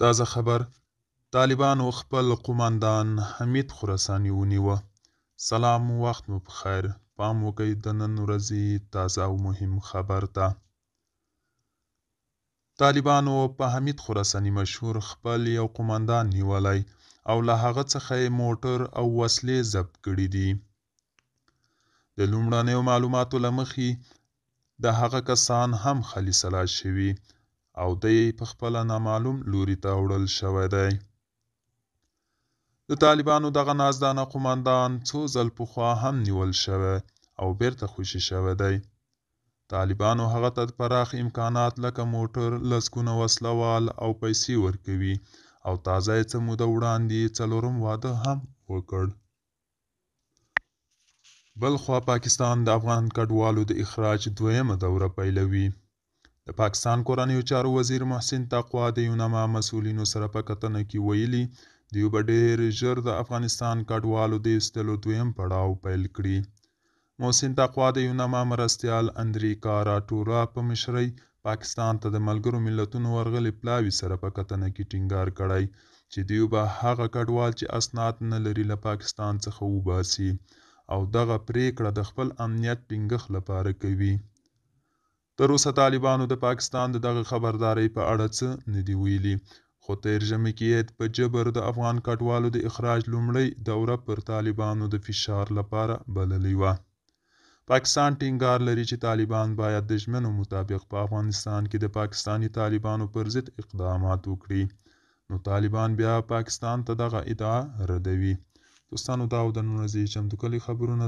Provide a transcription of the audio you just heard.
تازه خبر: طالبانو خپل قوماندان حمید خراساني ونیوه. سلام، وخت مو بخیر. پام وکړئ د نن ورځې تازه او مهم خبر ته. طالبانو په حمید خراساني مشهور خپل یو قوماندان نیولی او له هغه څخه یې موټر او وسلې ضبط کړي دي. د لومړنیو معلوماتو له مخې د هغه کسان هم خالي سلاح شوي او دی په خپله نامعلوم لوري ته وړل شوی دی. د طالبانو دغه نازدانه قوماندان څو ځل پخوا هم نیول شوی او بیرته خوشي شوی دی. طالبانو هغه ته پراخ امکانات لکه موټر، لسګونه وسله وال او پیسې ورکوي او تازه یې څه موده وړاندې 4م واده هم وکړ. بلخوا پاکستان د افغان کډوالو د اخراج 2مه دوره پیلوي. د پاکستان کورنیو چارو وزیر محسن تقوا د یونما مسؤلینو سره په کتنه کې ویلي دوی به ډېر ژر د افغانستان کډوالو د ایستلو 2م پړاو پیل کړي. محسن تقوا د یونما مرستیال اندریکا راټورا په مشرۍ پاکستان ته د ملګرو ملتونو ورغلي پلاوي سره په کتنه کې ټینګار کړی چې دوی به هغه کډوال چې اسناد نه لري له پاکستان څخه وباسي او دغه پریکړه د خپل امنیت ټینګښت لپاره کوي. تر اوسه طالبانو د پاکستان د دغه خبردارۍ په اړه څه نه دي ویلي، خو تیر ژمي کې یې په جبر د افغان کډوالو د اخراج لومړۍ دوره پر طالبانو د فشار لپاره بللې وه. پاکستان ټینګار لري چې طالبان باید د ژمنو مطابق په افغانستان کې د پاکستاني طالبانو پر ضد اقدامات وکړي، نو طالبان بیا پاکستان ته دغه ادعا ردوي. دوستانو، دا و د نن ورځې چمتو کلي خبرونه.